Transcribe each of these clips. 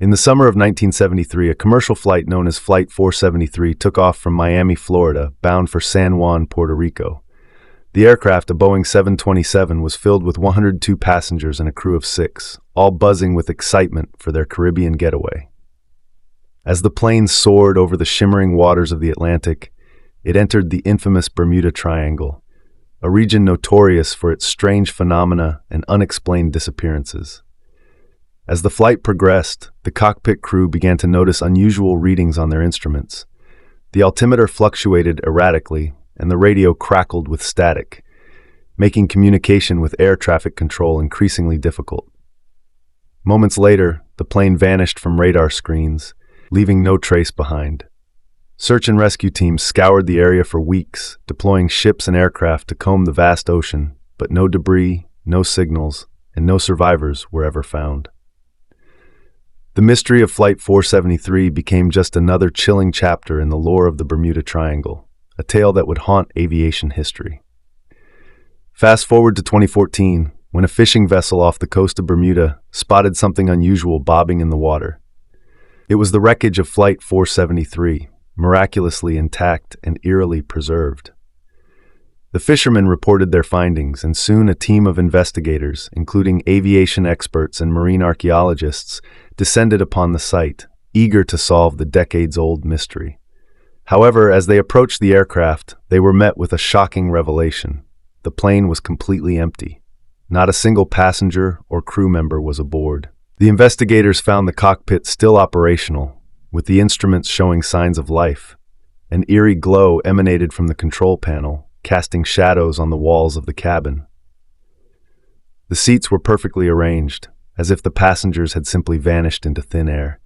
In the summer of 1973, a commercial flight known as Flight 473 took off from Miami, Florida, bound for San Juan, Puerto Rico. The aircraft, a Boeing 727, was filled with 102 passengers and a crew of 6, all buzzing with excitement for their Caribbean getaway. As the plane soared over the shimmering waters of the Atlantic, it entered the infamous Bermuda Triangle, a region notorious for its strange phenomena and unexplained disappearances. As the flight progressed, the cockpit crew began to notice unusual readings on their instruments. The altimeter fluctuated erratically, and the radio crackled with static, making communication with air traffic control increasingly difficult. Moments later, the plane vanished from radar screens, leaving no trace behind. Search and rescue teams scoured the area for weeks, deploying ships and aircraft to comb the vast ocean, but no debris, no signals, and no survivors were ever found. The mystery of Flight 473 became just another chilling chapter in the lore of the Bermuda Triangle, a tale that would haunt aviation history. Fast forward to 2014, when a fishing vessel off the coast of Bermuda spotted something unusual bobbing in the water. It was the wreckage of Flight 473, miraculously intact and eerily preserved. The fishermen reported their findings, and soon a team of investigators, including aviation experts and marine archaeologists, descended upon the site, eager to solve the decades-old mystery. However, as they approached the aircraft, they were met with a shocking revelation. The plane was completely empty. Not a single passenger or crew member was aboard. The investigators found the cockpit still operational, with the instruments showing signs of life. An eerie glow emanated from the control panel, casting shadows on the walls of the cabin. The seats were perfectly arranged, as if the passengers had simply vanished into thin air.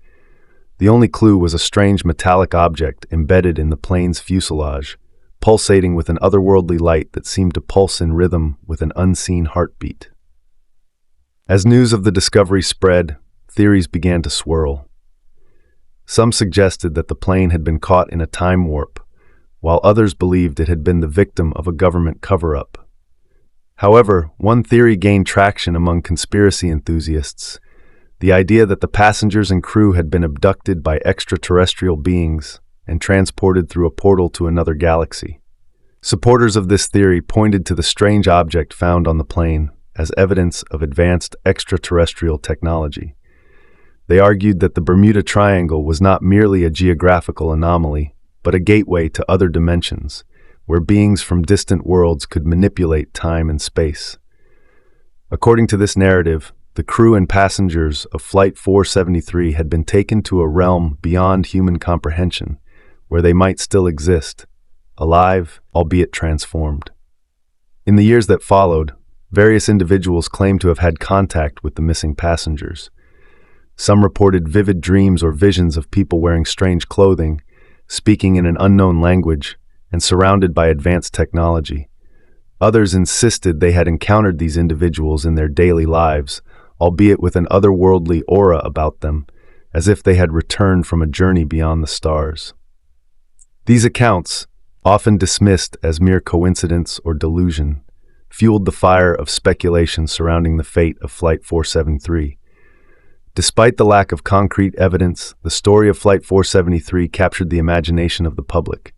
The only clue was a strange metallic object embedded in the plane's fuselage, pulsating with an otherworldly light that seemed to pulse in rhythm with an unseen heartbeat. As news of the discovery spread, theories began to swirl. Some suggested that the plane had been caught in a time warp, while others believed it had been the victim of a government cover-up. However, one theory gained traction among conspiracy enthusiasts: the idea that the passengers and crew had been abducted by extraterrestrial beings and transported through a portal to another galaxy. Supporters of this theory pointed to the strange object found on the plane as evidence of advanced extraterrestrial technology. They argued that the Bermuda Triangle was not merely a geographical anomaly, but a gateway to other dimensions, where beings from distant worlds could manipulate time and space. According to this narrative, the crew and passengers of Flight 473 had been taken to a realm beyond human comprehension, where they might still exist, alive, albeit transformed. In the years that followed, various individuals claimed to have had contact with the missing passengers. Some reported vivid dreams or visions of people wearing strange clothing, speaking in an unknown language, and surrounded by advanced technology. Others insisted they had encountered these individuals in their daily lives, albeit with an otherworldly aura about them, as if they had returned from a journey beyond the stars. These accounts, often dismissed as mere coincidence or delusion, fueled the fire of speculation surrounding the fate of Flight 473. Despite the lack of concrete evidence, the story of Flight 473 captured the imagination of the public.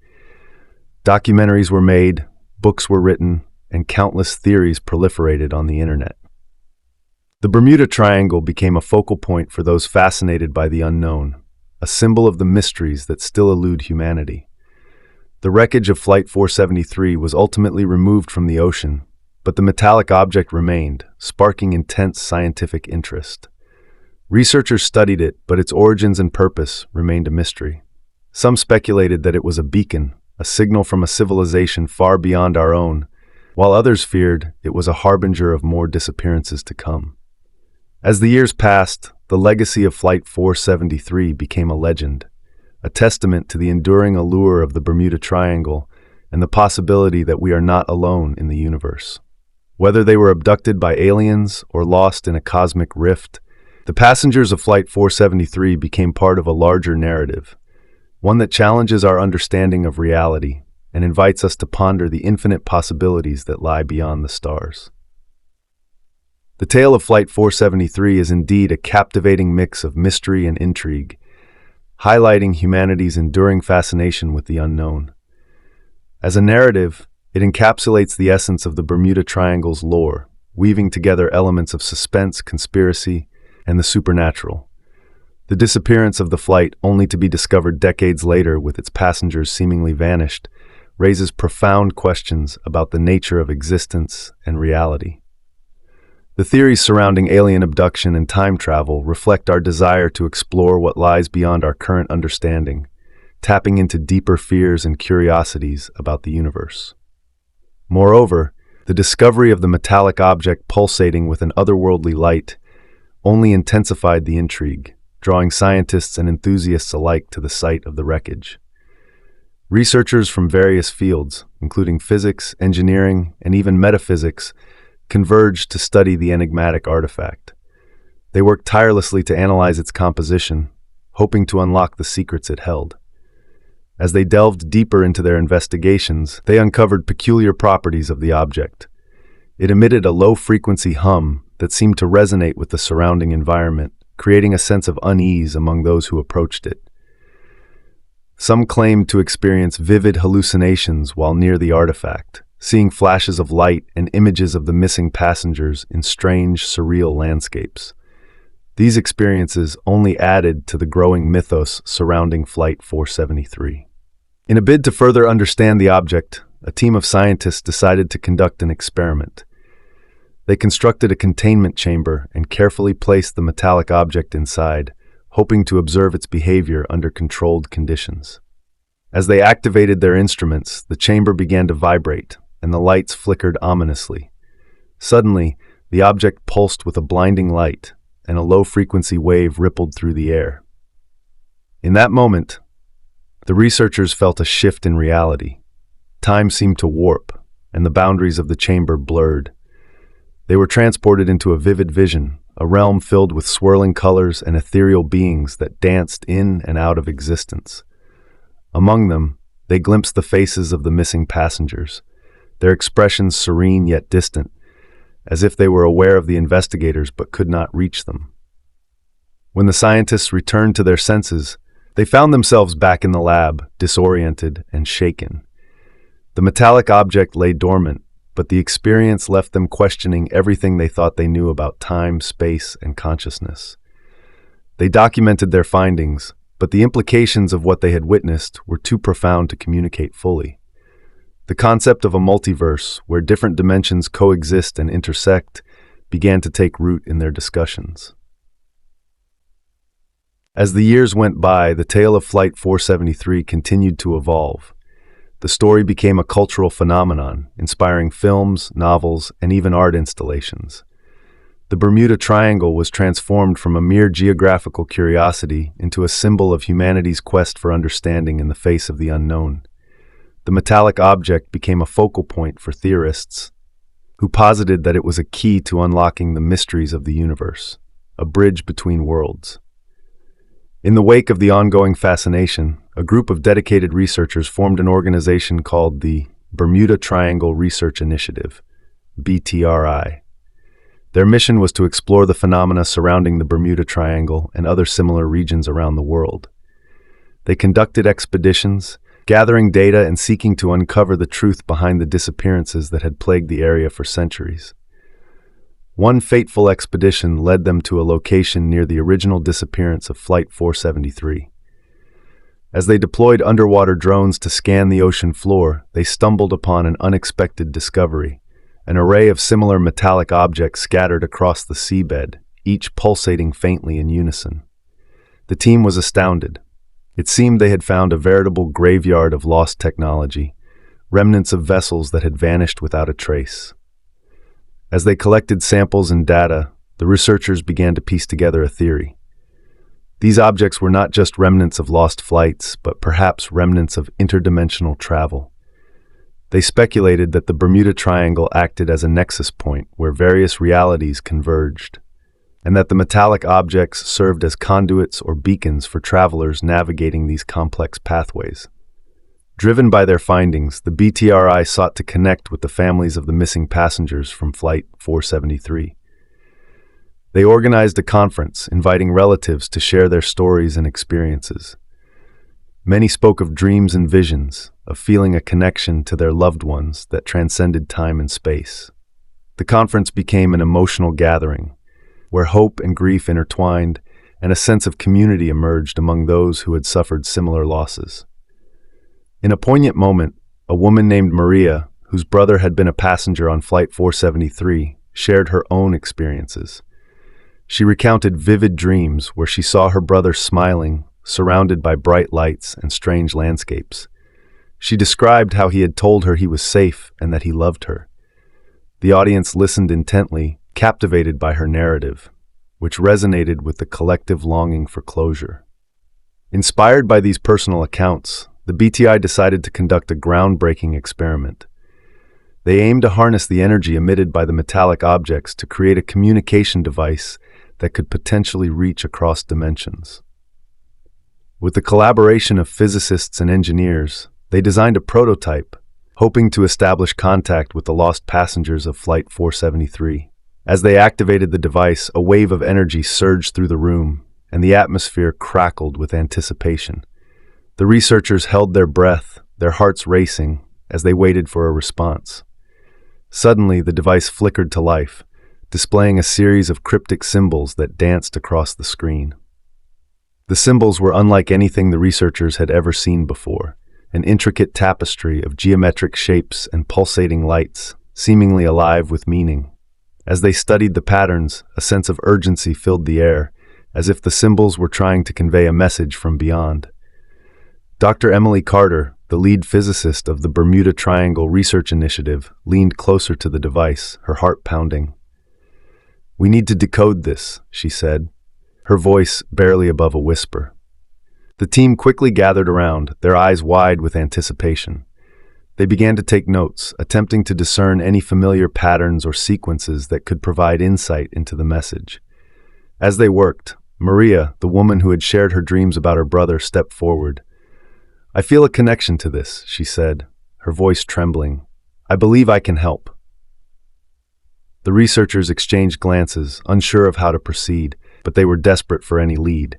Documentaries were made, books were written, and countless theories proliferated on the internet. The Bermuda Triangle became a focal point for those fascinated by the unknown, a symbol of the mysteries that still elude humanity. The wreckage of Flight 473 was ultimately removed from the ocean, but the metallic object remained, sparking intense scientific interest. Researchers studied it, but its origins and purpose remained a mystery. Some speculated that it was a beacon, a signal from a civilization far beyond our own, while others feared it was a harbinger of more disappearances to come. As the years passed, the legacy of Flight 473 became a legend, a testament to the enduring allure of the Bermuda Triangle and the possibility that we are not alone in the universe. Whether they were abducted by aliens or lost in a cosmic rift, the passengers of Flight 473 became part of a larger narrative, one that challenges our understanding of reality and invites us to ponder the infinite possibilities that lie beyond the stars. The tale of Flight 473 is indeed a captivating mix of mystery and intrigue, highlighting humanity's enduring fascination with the unknown. As a narrative, it encapsulates the essence of the Bermuda Triangle's lore, weaving together elements of suspense, conspiracy, and the supernatural. The disappearance of the flight, only to be discovered decades later with its passengers seemingly vanished, raises profound questions about the nature of existence and reality. The theories surrounding alien abduction and time travel reflect our desire to explore what lies beyond our current understanding, tapping into deeper fears and curiosities about the universe. Moreover, the discovery of the metallic object pulsating with an otherworldly light only intensified the intrigue, drawing scientists and enthusiasts alike to the site of the wreckage. Researchers from various fields, including physics, engineering, and even metaphysics, converged to study the enigmatic artifact. They worked tirelessly to analyze its composition, hoping to unlock the secrets it held. As they delved deeper into their investigations, they uncovered peculiar properties of the object. It emitted a low-frequency hum that seemed to resonate with the surrounding environment, creating a sense of unease among those who approached it. Some claimed to experience vivid hallucinations while near the artifact, seeing flashes of light and images of the missing passengers in strange, surreal landscapes. These experiences only added to the growing mythos surrounding Flight 473. In a bid to further understand the object, a team of scientists decided to conduct an experiment. They constructed a containment chamber and carefully placed the metallic object inside, hoping to observe its behavior under controlled conditions. As they activated their instruments, the chamber began to vibrate, and the lights flickered ominously. Suddenly, the object pulsed with a blinding light, and a low-frequency wave rippled through the air. In that moment, the researchers felt a shift in reality. Time seemed to warp, and the boundaries of the chamber blurred. They were transported into a vivid vision, a realm filled with swirling colors and ethereal beings that danced in and out of existence. Among them, they glimpsed the faces of the missing passengers, their expressions serene yet distant, as if they were aware of the investigators but could not reach them. When the scientists returned to their senses, they found themselves back in the lab, disoriented and shaken. The metallic object lay dormant, but the experience left them questioning everything they thought they knew about time, space, and consciousness. They documented their findings, but the implications of what they had witnessed were too profound to communicate fully. The concept of a multiverse, where different dimensions coexist and intersect, began to take root in their discussions. As the years went by, the tale of Flight 473 continued to evolve. The story became a cultural phenomenon, inspiring films, novels, and even art installations. The Bermuda Triangle was transformed from a mere geographical curiosity into a symbol of humanity's quest for understanding in the face of the unknown. The metallic object became a focal point for theorists, who posited that it was a key to unlocking the mysteries of the universe, a bridge between worlds. In the wake of the ongoing fascination, a group of dedicated researchers formed an organization called the Bermuda Triangle Research Initiative, BTRI. Their mission was to explore the phenomena surrounding the Bermuda Triangle and other similar regions around the world. They conducted expeditions, gathering data and seeking to uncover the truth behind the disappearances that had plagued the area for centuries. One fateful expedition led them to a location near the original disappearance of Flight 473. As they deployed underwater drones to scan the ocean floor, they stumbled upon an unexpected discovery: an array of similar metallic objects scattered across the seabed, each pulsating faintly in unison. The team was astounded. It seemed they had found a veritable graveyard of lost technology, remnants of vessels that had vanished without a trace. As they collected samples and data, the researchers began to piece together a theory. These objects were not just remnants of lost flights, but perhaps remnants of interdimensional travel. They speculated that the Bermuda Triangle acted as a nexus point where various realities converged, and that the metallic objects served as conduits or beacons for travelers navigating these complex pathways. Driven by their findings, the BTRI sought to connect with the families of the missing passengers from Flight 473. They organized a conference, inviting relatives to share their stories and experiences. Many spoke of dreams and visions, of feeling a connection to their loved ones that transcended time and space. The conference became an emotional gathering, where hope and grief intertwined, and a sense of community emerged among those who had suffered similar losses. In a poignant moment, a woman named Maria, whose brother had been a passenger on Flight 473, shared her own experiences. She recounted vivid dreams where she saw her brother smiling, surrounded by bright lights and strange landscapes. She described how he had told her he was safe and that he loved her. The audience listened intently, captivated by her narrative, which resonated with the collective longing for closure. Inspired by these personal accounts, the BTI decided to conduct a groundbreaking experiment. They aimed to harness the energy emitted by the metallic objects to create a communication device that could potentially reach across dimensions. With the collaboration of physicists and engineers, they designed a prototype, hoping to establish contact with the lost passengers of Flight 473. As they activated the device, a wave of energy surged through the room, and the atmosphere crackled with anticipation. The researchers held their breath, their hearts racing, as they waited for a response. Suddenly, the device flickered to life, displaying a series of cryptic symbols that danced across the screen. The symbols were unlike anything the researchers had ever seen before, an intricate tapestry of geometric shapes and pulsating lights, seemingly alive with meaning. As they studied the patterns, a sense of urgency filled the air, as if the symbols were trying to convey a message from beyond. Dr. Emily Carter, the lead physicist of the Bermuda Triangle Research Initiative, leaned closer to the device, her heart pounding. "We need to decode this," she said, her voice barely above a whisper. The team quickly gathered around, their eyes wide with anticipation. They began to take notes, attempting to discern any familiar patterns or sequences that could provide insight into the message. As they worked, Maria, the woman who had shared her dreams about her brother, stepped forward. "I feel a connection to this," she said, her voice trembling. "I believe I can help." The researchers exchanged glances, unsure of how to proceed, but they were desperate for any lead.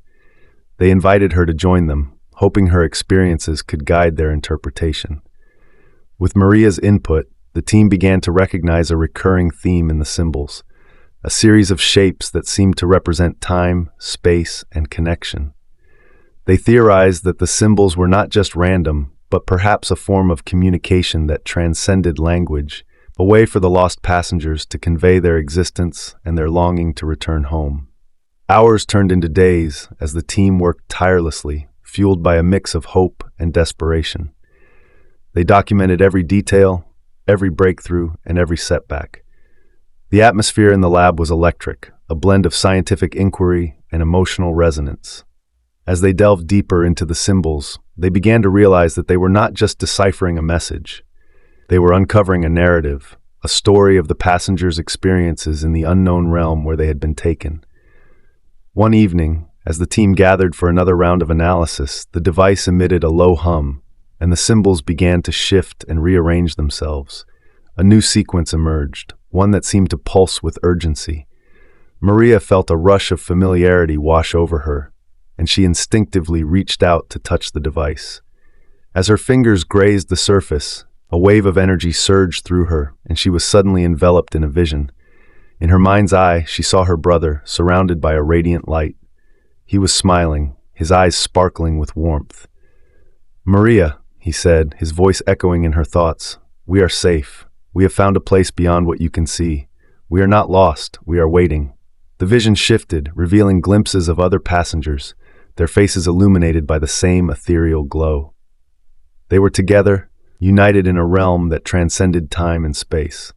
They invited her to join them, hoping her experiences could guide their interpretation. With Maria's input, the team began to recognize a recurring theme in the symbols, a series of shapes that seemed to represent time, space, and connection. They theorized that the symbols were not just random, but perhaps a form of communication that transcended language, a way for the lost passengers to convey their existence and their longing to return home. Hours turned into days as the team worked tirelessly, fueled by a mix of hope and desperation. They documented every detail, every breakthrough, and every setback. The atmosphere in the lab was electric, a blend of scientific inquiry and emotional resonance. As they delved deeper into the symbols, they began to realize that they were not just deciphering a message. They were uncovering a narrative, a story of the passengers' experiences in the unknown realm where they had been taken. One evening, as the team gathered for another round of analysis, the device emitted a low hum, and the symbols began to shift and rearrange themselves. A new sequence emerged, one that seemed to pulse with urgency. Maria felt a rush of familiarity wash over her, and she instinctively reached out to touch the device. As her fingers grazed the surface, a wave of energy surged through her, and she was suddenly enveloped in a vision. In her mind's eye, she saw her brother, surrounded by a radiant light. He was smiling, his eyes sparkling with warmth. "Maria," he said, his voice echoing in her thoughts, "we are safe. We have found a place beyond what you can see. We are not lost, we are waiting." The vision shifted, revealing glimpses of other passengers, their faces illuminated by the same ethereal glow. They were together, united in a realm that transcended time and space.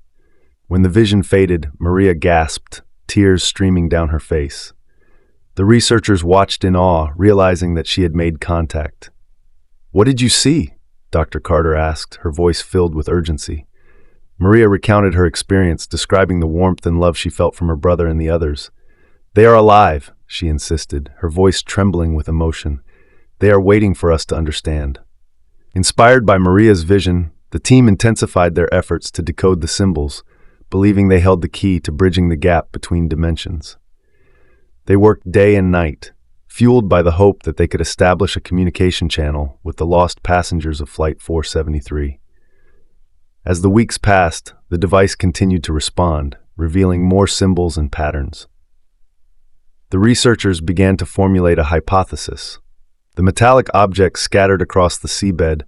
When the vision faded, Maria gasped, tears streaming down her face. The researchers watched in awe, realizing that she had made contact. "What did you see?" Dr. Carter asked, her voice filled with urgency. Maria recounted her experience, describing the warmth and love she felt from her brother and the others. "They are alive," she insisted, her voice trembling with emotion. "They are waiting for us to understand." Inspired by Maria's vision, the team intensified their efforts to decode the symbols, believing they held the key to bridging the gap between dimensions. They worked day and night, fueled by the hope that they could establish a communication channel with the lost passengers of Flight 473. As the weeks passed, the device continued to respond, revealing more symbols and patterns. The researchers began to formulate a hypothesis. The metallic objects scattered across the seabed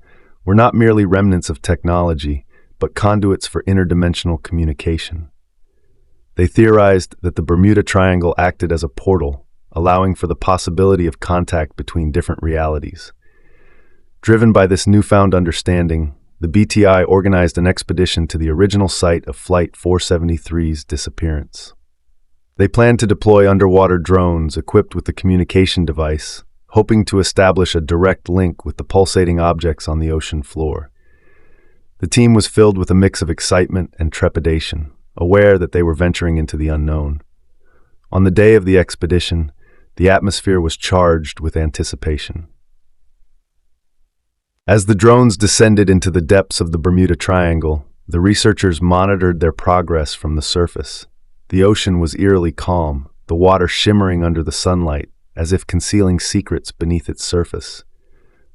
were not merely remnants of technology, but conduits for interdimensional communication. They theorized that the Bermuda Triangle acted as a portal, allowing for the possibility of contact between different realities. Driven by this newfound understanding, the BTI organized an expedition to the original site of Flight 473's disappearance. They planned to deploy underwater drones equipped with the communication device, hoping to establish a direct link with the pulsating objects on the ocean floor. The team was filled with a mix of excitement and trepidation, aware that they were venturing into the unknown. On the day of the expedition, the atmosphere was charged with anticipation. As the drones descended into the depths of the Bermuda Triangle, the researchers monitored their progress from the surface. The ocean was eerily calm, the water shimmering under the sunlight, as if concealing secrets beneath its surface.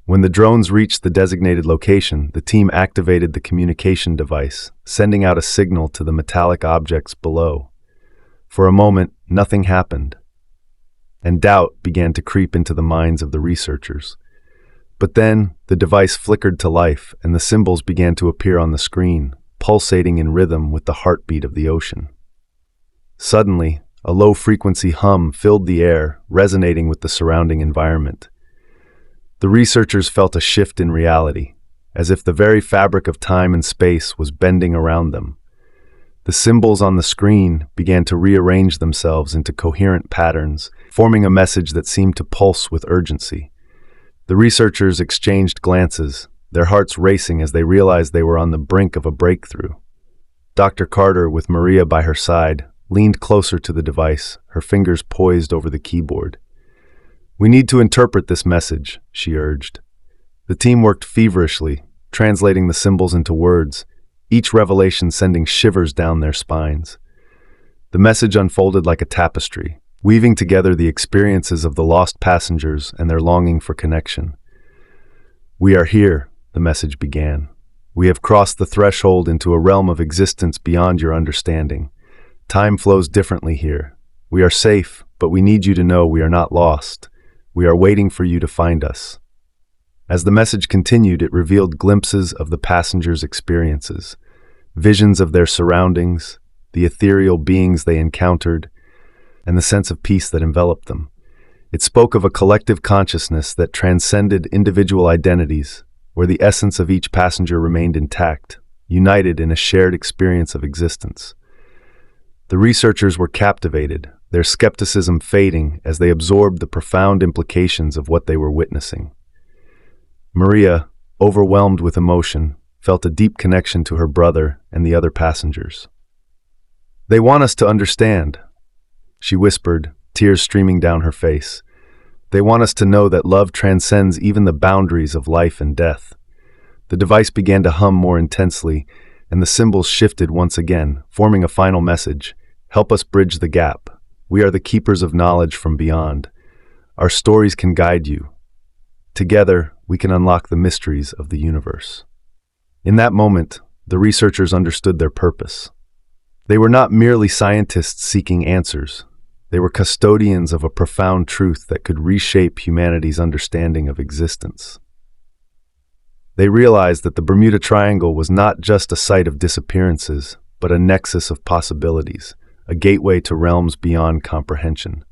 When the drones reached the designated location, the team activated the communication device, sending out a signal to the metallic objects below. For a moment, nothing happened, and doubt began to creep into the minds of the researchers. But then, the device flickered to life, and the symbols began to appear on the screen, pulsating in rhythm with the heartbeat of the ocean. Suddenly, a low-frequency hum filled the air, resonating with the surrounding environment. The researchers felt a shift in reality, as if the very fabric of time and space was bending around them. The symbols on the screen began to rearrange themselves into coherent patterns, forming a message that seemed to pulse with urgency. The researchers exchanged glances, their hearts racing as they realized they were on the brink of a breakthrough. Dr. Carter, with Maria by her side, leaned closer to the device, her fingers poised over the keyboard. "We need to interpret this message," she urged. The team worked feverishly, translating the symbols into words, each revelation sending shivers down their spines. The message unfolded like a tapestry, weaving together the experiences of the lost passengers and their longing for connection. "We are here," the message began. "We have crossed the threshold into a realm of existence beyond your understanding. Time flows differently here. We are safe, but we need you to know we are not lost. We are waiting for you to find us." As the message continued, it revealed glimpses of the passengers' experiences, visions of their surroundings, the ethereal beings they encountered, and the sense of peace that enveloped them. It spoke of a collective consciousness that transcended individual identities, where the essence of each passenger remained intact, united in a shared experience of existence. The researchers were captivated, their skepticism fading as they absorbed the profound implications of what they were witnessing. Maria, overwhelmed with emotion, felt a deep connection to her brother and the other passengers. "They want us to understand," she whispered, tears streaming down her face. "They want us to know that love transcends even the boundaries of life and death." The device began to hum more intensely, and the symbols shifted once again, forming a final message. "Help us bridge the gap. We are the keepers of knowledge from beyond. Our stories can guide you. Together, we can unlock the mysteries of the universe." In that moment, the researchers understood their purpose. They were not merely scientists seeking answers. They were custodians of a profound truth that could reshape humanity's understanding of existence. They realized that the Bermuda Triangle was not just a site of disappearances, but a nexus of possibilities, a gateway to realms beyond comprehension.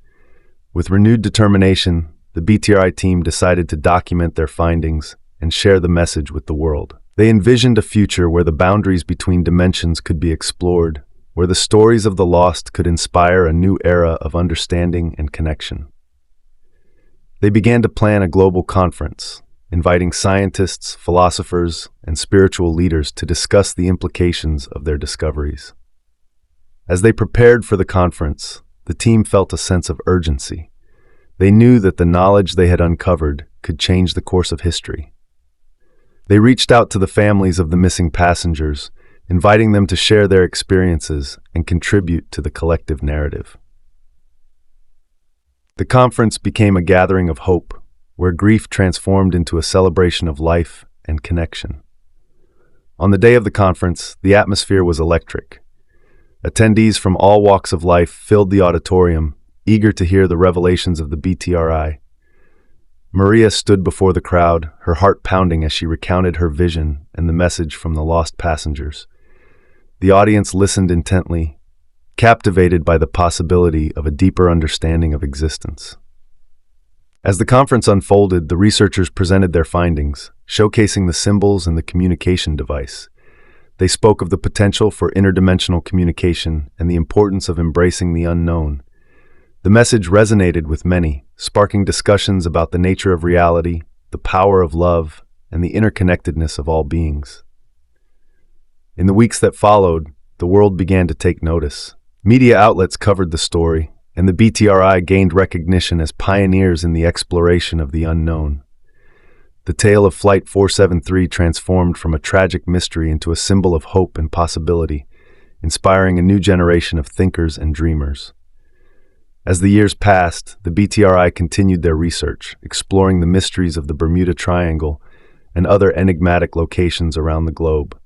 With renewed determination, the BTRI team decided to document their findings and share the message with the world. They envisioned a future where the boundaries between dimensions could be explored, where the stories of the lost could inspire a new era of understanding and connection. They began to plan a global conference, inviting scientists, philosophers, and spiritual leaders to discuss the implications of their discoveries. As they prepared for the conference, the team felt a sense of urgency. They knew that the knowledge they had uncovered could change the course of history. They reached out to the families of the missing passengers, inviting them to share their experiences and contribute to the collective narrative. The conference became a gathering of hope, where grief transformed into a celebration of life and connection. On the day of the conference, the atmosphere was electric. Attendees from all walks of life filled the auditorium, eager to hear the revelations of the BTRI. Maria stood before the crowd, her heart pounding as she recounted her vision and the message from the lost passengers. The audience listened intently, captivated by the possibility of a deeper understanding of existence. As the conference unfolded, the researchers presented their findings, showcasing the symbols and the communication device. They spoke of the potential for interdimensional communication and the importance of embracing the unknown. The message resonated with many, sparking discussions about the nature of reality, the power of love, and the interconnectedness of all beings. In the weeks that followed, the world began to take notice. Media outlets covered the story, and the BTRI gained recognition as pioneers in the exploration of the unknown. The tale of Flight 473 transformed from a tragic mystery into a symbol of hope and possibility, inspiring a new generation of thinkers and dreamers. As the years passed, the BTRI continued their research, exploring the mysteries of the Bermuda Triangle and other enigmatic locations around the globe.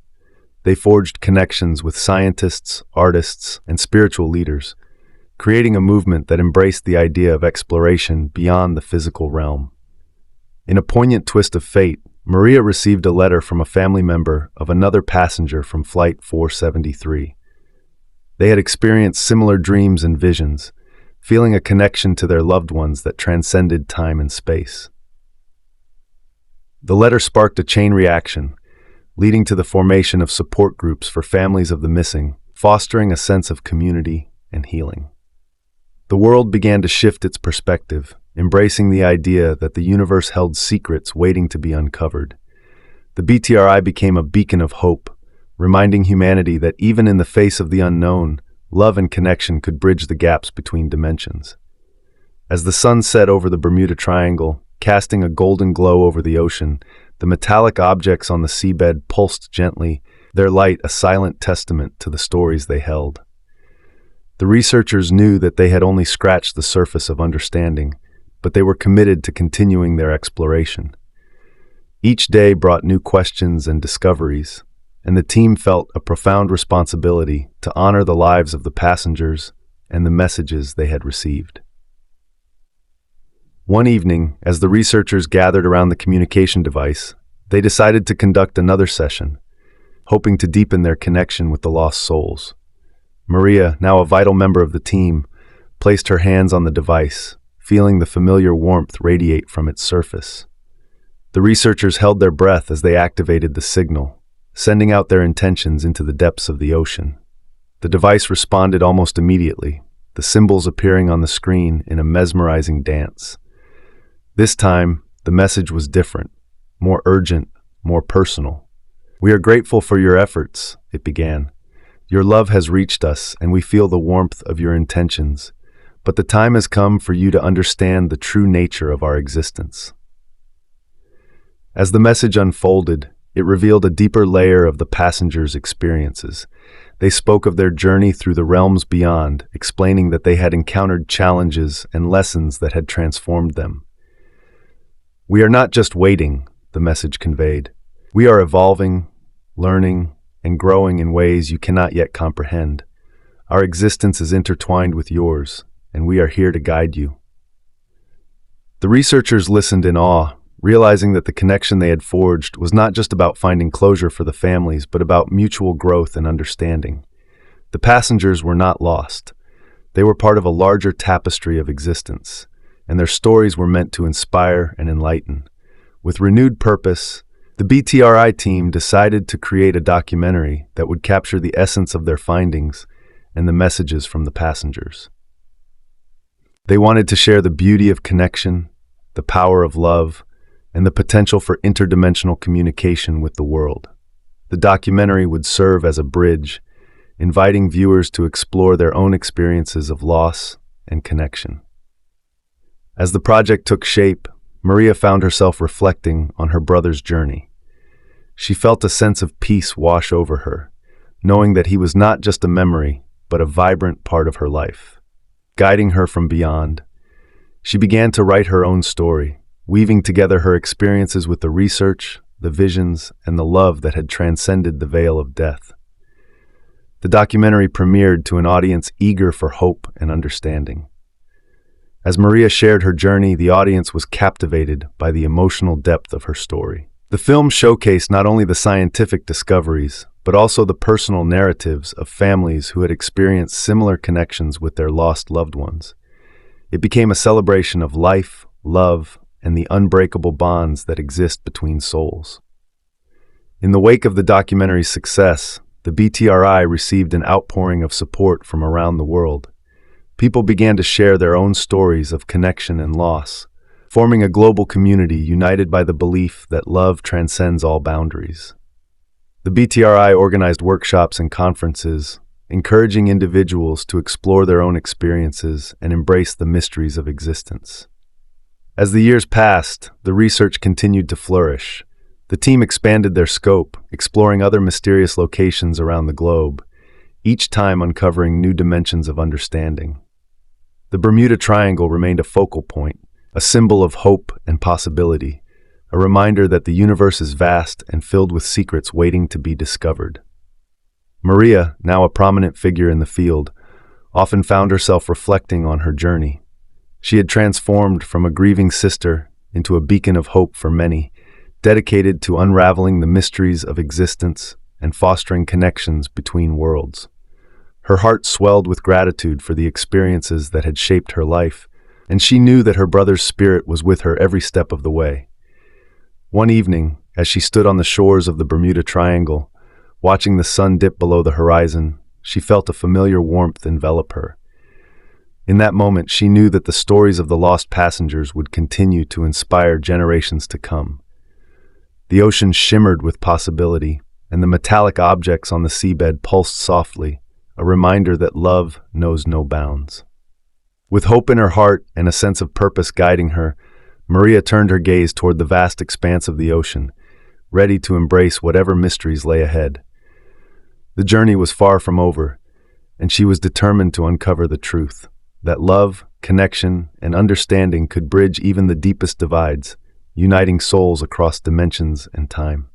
They forged connections with scientists, artists, and spiritual leaders, creating a movement that embraced the idea of exploration beyond the physical realm. In a poignant twist of fate, Maria received a letter from a family member of another passenger from Flight 473. They had experienced similar dreams and visions, feeling a connection to their loved ones that transcended time and space. The letter sparked a chain reaction, leading to the formation of support groups for families of the missing, fostering a sense of community and healing. The world began to shift its perspective, embracing the idea that the universe held secrets waiting to be uncovered. The BTRI became a beacon of hope, reminding humanity that even in the face of the unknown, love and connection could bridge the gaps between dimensions. As the sun set over the Bermuda Triangle, casting a golden glow over the ocean, the metallic objects on the seabed pulsed gently, their light a silent testament to the stories they held. The researchers knew that they had only scratched the surface of understanding, but they were committed to continuing their exploration. Each day brought new questions and discoveries, and the team felt a profound responsibility to honor the lives of the passengers and the messages they had received. One evening, as the researchers gathered around the communication device, they decided to conduct another session, hoping to deepen their connection with the lost souls. Maria, now a vital member of the team, placed her hands on the device, feeling the familiar warmth radiate from its surface. The researchers held their breath as they activated the signal, sending out their intentions into the depths of the ocean. The device responded almost immediately, the symbols appearing on the screen in a mesmerizing dance. This time, the message was different, more urgent, more personal. "We are grateful for your efforts," it began. "Your love has reached us, and we feel the warmth of your intentions. But the time has come for you to understand the true nature of our existence." As the message unfolded, it revealed a deeper layer of the passengers' experiences. They spoke of their journey through the realms beyond, explaining that they had encountered challenges and lessons that had transformed them. "We are not just waiting," the message conveyed. "We are evolving, learning, and growing in ways you cannot yet comprehend. Our existence is intertwined with yours, and we are here to guide you." The researchers listened in awe, realizing that the connection they had forged was not just about finding closure for the families, but about mutual growth and understanding. The passengers were not lost. They were part of a larger tapestry of existence, and their stories were meant to inspire and enlighten. With renewed purpose, the BTRI team decided to create a documentary that would capture the essence of their findings and the messages from the passengers. They wanted to share the beauty of connection, the power of love, and the potential for interdimensional communication with the world. The documentary would serve as a bridge, inviting viewers to explore their own experiences of loss and connection. As the project took shape, Maria found herself reflecting on her brother's journey. She felt a sense of peace wash over her, knowing that he was not just a memory, but a vibrant part of her life, guiding her from beyond. She began to write her own story, weaving together her experiences with the research, the visions, and the love that had transcended the veil of death. The documentary premiered to an audience eager for hope and understanding. As Maria shared her journey, the audience was captivated by the emotional depth of her story. The film showcased not only the scientific discoveries, but also the personal narratives of families who had experienced similar connections with their lost loved ones. It became a celebration of life, love, and the unbreakable bonds that exist between souls. In the wake of the documentary's success, the BTRI received an outpouring of support from around the world. People began to share their own stories of connection and loss, forming a global community united by the belief that love transcends all boundaries. The BTRI organized workshops and conferences, encouraging individuals to explore their own experiences and embrace the mysteries of existence. As the years passed, the research continued to flourish. The team expanded their scope, exploring other mysterious locations around the globe, each time uncovering new dimensions of understanding. The Bermuda Triangle remained a focal point, a symbol of hope and possibility, a reminder that the universe is vast and filled with secrets waiting to be discovered. Maria, now a prominent figure in the field, often found herself reflecting on her journey. She had transformed from a grieving sister into a beacon of hope for many, dedicated to unraveling the mysteries of existence and fostering connections between worlds. Her heart swelled with gratitude for the experiences that had shaped her life, and she knew that her brother's spirit was with her every step of the way. One evening, as she stood on the shores of the Bermuda Triangle, watching the sun dip below the horizon, she felt a familiar warmth envelop her. In that moment, she knew that the stories of the lost passengers would continue to inspire generations to come. The ocean shimmered with possibility, and the metallic objects on the seabed pulsed softly, a reminder that love knows no bounds. With hope in her heart and a sense of purpose guiding her, Maria turned her gaze toward the vast expanse of the ocean, ready to embrace whatever mysteries lay ahead. The journey was far from over, and she was determined to uncover the truth, that love, connection, and understanding could bridge even the deepest divides, uniting souls across dimensions and time.